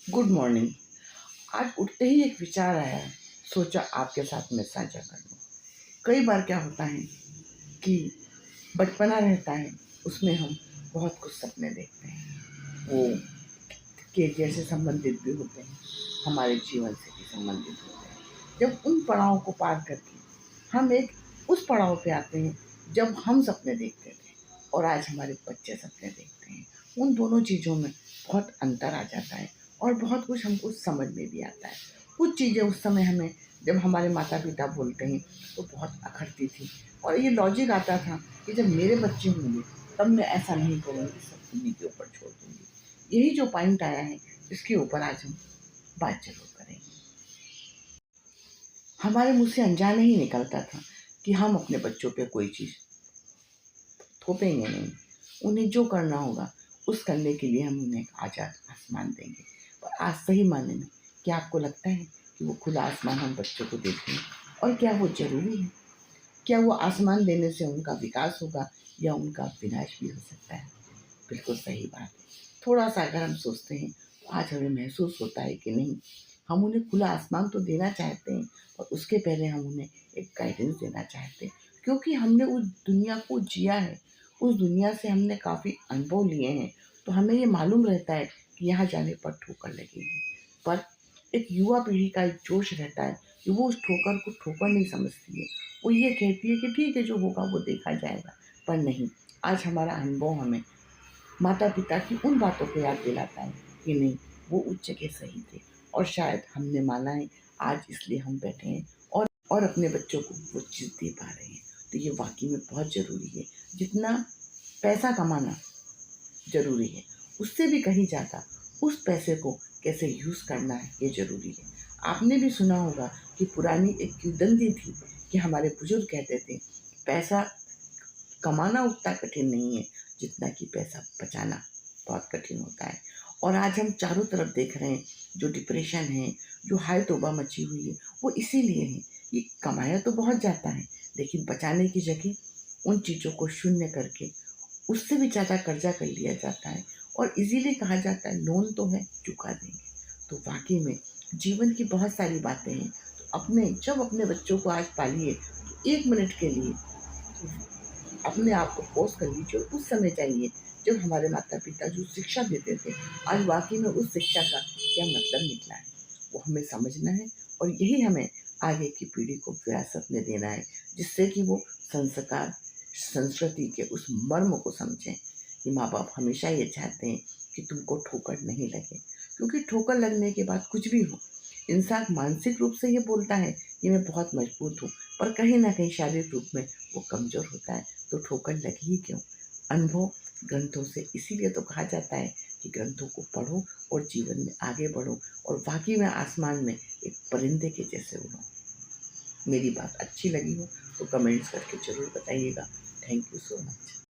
Good morning. आज उठते ही एक विचार आया, सोचा आपके साथ में साझा कर लूँ। कई बार क्या होता है कि बचपना रहता है, उसमें हम बहुत कुछ सपने देखते हैं, वो कैरियर से संबंधित भी होते हैं, हमारे जीवन से भी संबंधित होते हैं। जब उन पड़ावों को पार करके हम एक उस पड़ाव पे आते हैं जब हम सपने देखते थे और आज हमारे बच्चे सपने देखते हैं, उन दोनों चीज़ों में बहुत अंतर आ जाता है और बहुत कुछ हमको समझ में भी आता है। कुछ चीज़ें उस समय हमें जब हमारे माता पिता बोलते हैं तो बहुत अखरती थी और ये लॉजिक आता था कि जब मेरे बच्चे होंगे तब मैं ऐसा नहीं करूँगी, सब उन्हीं के ऊपर छोड़ दूँगी। यही जो पॉइंट आया है, इसके ऊपर आज हम बात ज़रूर करेंगे। हमारे मुँह से अनजाने ही निकलता था कि हम अपने बच्चों पे कोई चीज़ थोपेंगे नहीं, उन्हें जो करना होगा उस करने के लिए हम उन्हें आज़ाद आसमान देंगे। पर आज सही मायने में क्या आपको लगता है कि वो खुला आसमान हम बच्चों को देते हैं और क्या वो ज़रूरी है? क्या वो आसमान देने से उनका विकास होगा या उनका विनाश भी हो सकता है? बिल्कुल सही बात है। थोड़ा-सा अगर हम सोचते हैं तो आज हमें महसूस होता है कि नहीं, हम उन्हें खुला आसमान तो देना चाहते हैं और उसके पहले हम उन्हें एक गाइडेंस देना चाहते हैं। क्योंकि हमने उस दुनिया को जिया है, उस दुनिया से हमने काफ़ी अनुभव लिए हैं, तो हमें ये मालूम रहता है कि यहाँ जाने पर ठोकर लगेगी। पर एक युवा पीढ़ी का एक जोश रहता है कि वो उस ठोकर को ठोकर नहीं समझती है। वो ये कहती है कि ठीक है, जो होगा वो देखा जाएगा। पर नहीं, आज हमारा अनुभव हमें माता-पिता की उन बातों को याद दिलाता है कि नहीं, वो उस जगह सही थे और शायद हमने माना है, आज इसलिए हम बैठे हैं और अपने बच्चों को वो चीज़ दे पा रहे हैं। तो ये वाक़ई में बहुत ज़रूरी है। जितना पैसा कमाना ज़रूरी है, उससे भी कहीं ज़्यादा उस पैसे को कैसे यूज़ करना है, ये ज़रूरी है। आपने भी सुना होगा कि पुरानी एक किंवदंती थी कि हमारे बुज़ुर्ग कहते थे, पैसा कमाना उतना कठिन नहीं है जितना कि पैसा बचाना बहुत कठिन होता है। और आज हम चारों तरफ देख रहे हैं, जो डिप्रेशन है, जो हाय तौबा मची हुई है, वो इसीलिए है। ये कमाया तो बहुत जाता है, लेकिन बचाने की जगह उन चीज़ों को शून्य करके उससे भी ज़्यादा कर्जा कर लिया जाता है और इजीली कहा जाता है लोन तो है, चुका देंगे। तो वाकई में जीवन की बहुत सारी बातें हैं। तो जब अपने बच्चों को आज पालिए तो 1 मिनट के लिए अपने आप को पॉज़ कर लीजिए और उस समय जाइए जब हमारे माता-पिता जो शिक्षा देते थे, आज वाक़ई में उस शिक्षा का क्या मतलब निकला है, वो हमें समझना है और यही हमें आगे की पीढ़ी को विरासत में देना है, जिससे कि वो संस्कार, संस्कृति के उस मर्म को समझें कि माँ-बाप हमेशा ये चाहते हैं कि तुमको ठोकर नहीं लगे। क्योंकि ठोकर लगने के बाद कुछ भी हो, इंसान मानसिक रूप से ये बोलता है कि मैं बहुत मजबूत हूँ, पर कहीं न कहीं शारीरिक रूप में वो कमज़ोर होता है। तो ठोकर लगी ही क्यों? अनुभव ग्रंथों से इसीलिए तो कहा जाता है कि ग्रंथों को पढ़ो और जीवन में आगे बढ़ो और वाक़ई में आसमान में एक परिंदे के जैसे उड़ो। मेरी बात अच्छी लगी हो तो कमेंट्स करके ज़रूर बताइएगा। Thank you so much.